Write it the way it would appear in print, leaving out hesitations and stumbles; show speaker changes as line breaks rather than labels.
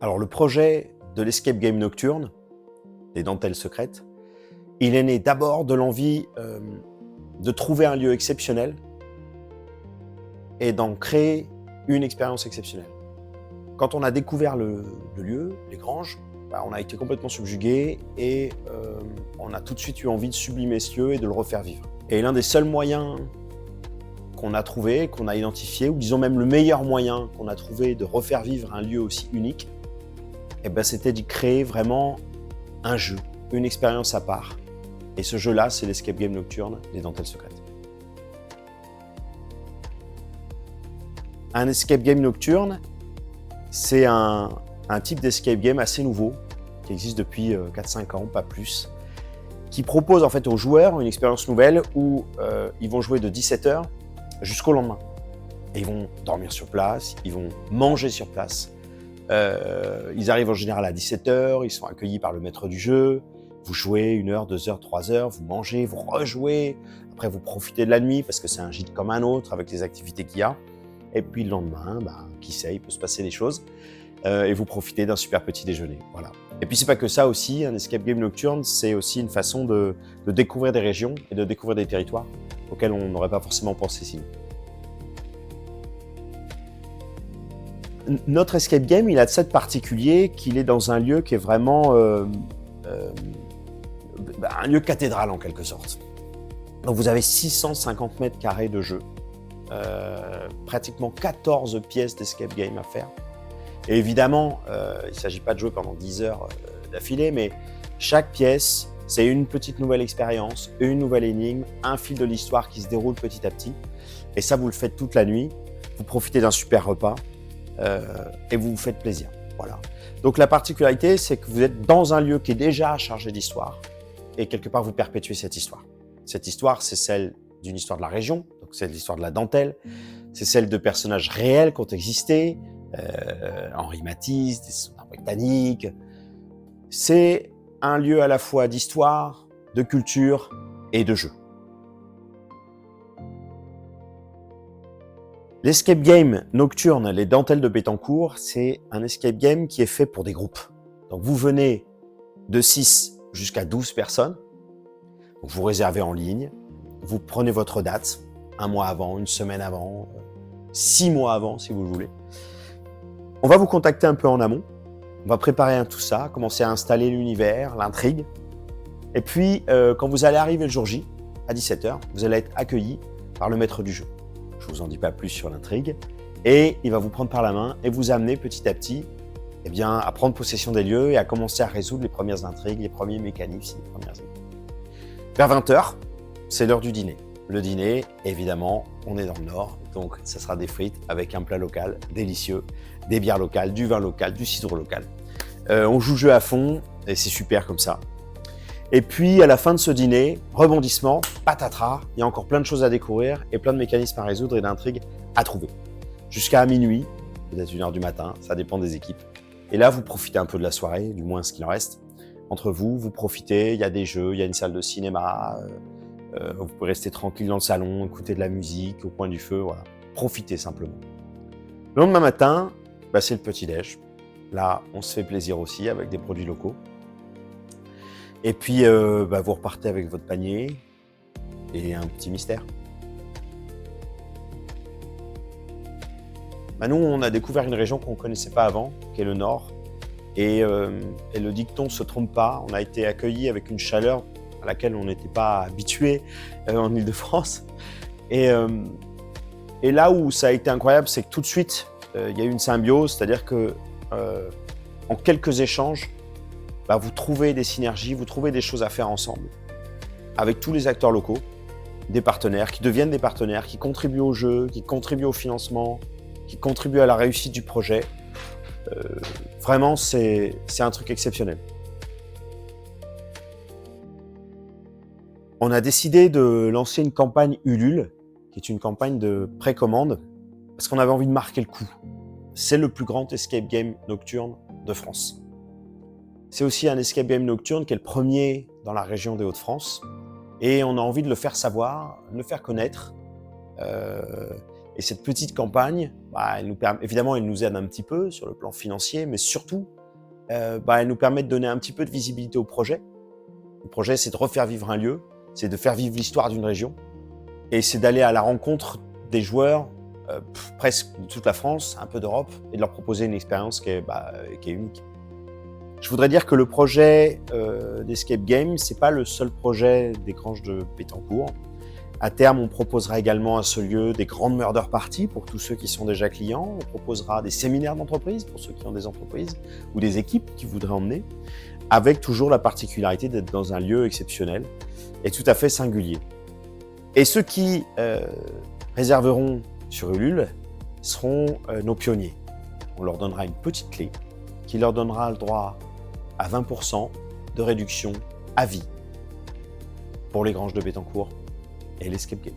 Alors le projet de l'escape game nocturne, des dentelles secrètes, il est né d'abord de l'envie de trouver un lieu exceptionnel et d'en créer une expérience exceptionnelle. Quand on a découvert le lieu, les granges, on a été complètement subjugué et on a tout de suite eu envie de sublimer ce lieu et de le refaire vivre. Et l'un des seuls moyens qu'on a trouvé, qu'on a identifié, ou disons même le meilleur moyen qu'on a trouvé de refaire vivre un lieu aussi unique, c'était d'y créer vraiment un jeu, une expérience à part. Et ce jeu-là, c'est l'escape game nocturne des dentelles secrètes. Un escape game nocturne, c'est un type d'escape game assez nouveau, qui existe depuis 4-5 ans, pas plus, qui propose en fait aux joueurs une expérience nouvelle où ils vont jouer de 17h jusqu'au lendemain. Et ils vont dormir sur place, ils vont manger sur place. Ils arrivent en général à 17h, ils sont accueillis par le maître du jeu. Vous jouez 1 heure, 2 heures, 3 heures, vous mangez, vous rejouez. Après, vous profitez de la nuit parce que c'est un gîte comme un autre avec les activités qu'il y a. Et puis le lendemain, qui sait, il peut se passer des choses. Et vous profitez d'un super petit déjeuner. Voilà. Et puis c'est pas que ça aussi, un escape game nocturne, c'est aussi une façon de découvrir des régions et de découvrir des territoires auxquels on n'aurait pas forcément pensé sinon. Notre escape game, il a de ça de particulier qu'il est dans un lieu qui est vraiment un lieu cathédrale en quelque sorte. Donc vous avez 650 mètres carrés de jeu, pratiquement 14 pièces d'escape game à faire. Et évidemment, il ne s'agit pas de jouer pendant 10 heures d'affilée, mais chaque pièce, c'est une petite nouvelle expérience, une nouvelle énigme, un fil de l'histoire qui se déroule petit à petit. Et ça, vous le faites toute la nuit, vous profitez d'un super repas et vous vous faites plaisir. Voilà. Donc la particularité, c'est que vous êtes dans un lieu qui est déjà chargé d'histoire et quelque part, vous perpétuez cette histoire. Cette histoire, c'est celle d'une histoire de la région, donc c'est l'histoire de la dentelle, c'est celle de personnages réels qui ont existé, Henri Matisse, des soldats britanniques. C'est un lieu à la fois d'histoire, de culture et de jeu. L'escape game nocturne, les dentelles de Bettencourt, c'est un escape game qui est fait pour des groupes. Donc vous venez de 6 jusqu'à 12 personnes, donc vous réservez en ligne, vous prenez votre date, 1 mois avant, 1 semaine avant, 6 mois avant si vous le voulez. On va vous contacter un peu en amont, on va préparer tout ça, commencer à installer l'univers, l'intrigue. Et puis, quand vous allez arriver le jour J, à 17h, vous allez être accueilli par le maître du jeu. Je ne vous en dis pas plus sur l'intrigue. Et il va vous prendre par la main et vous amener petit à petit à prendre possession des lieux et à commencer à résoudre les premières intrigues, les premiers mécanismes, les premières énigmes. Vers 20h, c'est l'heure du dîner. Le dîner, évidemment, on est dans le Nord, donc ça sera des frites avec un plat local délicieux, des bières locales, du vin local, du cidre local. On joue le jeu à fond et c'est super comme ça. Et puis à la fin de ce dîner, rebondissement, patatras, il y a encore plein de choses à découvrir et plein de mécanismes à résoudre et d'intrigues à trouver. Jusqu'à minuit, peut-être 1h du matin, ça dépend des équipes. Et là, vous profitez un peu de la soirée, du moins ce qu'il en reste. Entre vous, vous profitez, il y a des jeux, il y a une salle de cinéma, vous pouvez rester tranquille dans le salon, écouter de la musique au coin du feu, voilà. Profitez simplement. Le lendemain matin, c'est le petit-déj. Là, on se fait plaisir aussi avec des produits locaux. Et puis, vous repartez avec votre panier et un petit mystère. Nous, on a découvert une région qu'on ne connaissait pas avant, qui est le Nord. Et le dicton ne se trompe pas. On a été accueillis avec une chaleur à laquelle on n'était pas habitué en Île-de-France. Et là où ça a été incroyable, c'est que tout de suite, il y a eu une symbiose, c'est-à-dire que en quelques échanges, vous trouvez des synergies, vous trouvez des choses à faire ensemble avec tous les acteurs locaux, des partenaires qui deviennent des partenaires, qui contribuent au jeu, qui contribuent au financement, qui contribuent à la réussite du projet. Vraiment, c'est un truc exceptionnel. On a décidé de lancer une campagne Ulule, qui est une campagne de précommande, parce qu'on avait envie de marquer le coup. C'est le plus grand escape game nocturne de France. C'est aussi un escape game nocturne qui est le premier dans la région des Hauts-de-France. Et on a envie de le faire savoir, de le faire connaître, Et cette petite campagne, évidemment, elle nous aide un petit peu sur le plan financier, mais surtout, elle nous permet de donner un petit peu de visibilité au projet. Le projet, c'est de refaire vivre un lieu, c'est de faire vivre l'histoire d'une région, et c'est d'aller à la rencontre des joueurs, presque de toute la France, un peu d'Europe, et de leur proposer une expérience qui est unique. Je voudrais dire que le projet d'Escape Game, c'est pas le seul projet des Granges de Bettencourt. À terme, on proposera également à ce lieu des grandes murder parties pour tous ceux qui sont déjà clients. On proposera des séminaires d'entreprise pour ceux qui ont des entreprises ou des équipes qui voudraient emmener, avec toujours la particularité d'être dans un lieu exceptionnel et tout à fait singulier. Et ceux qui réserveront sur Ulule seront nos pionniers. On leur donnera une petite clé qui leur donnera le droit à 20% de réduction à vie pour les Granges de Bettencourt et l'Escape Game.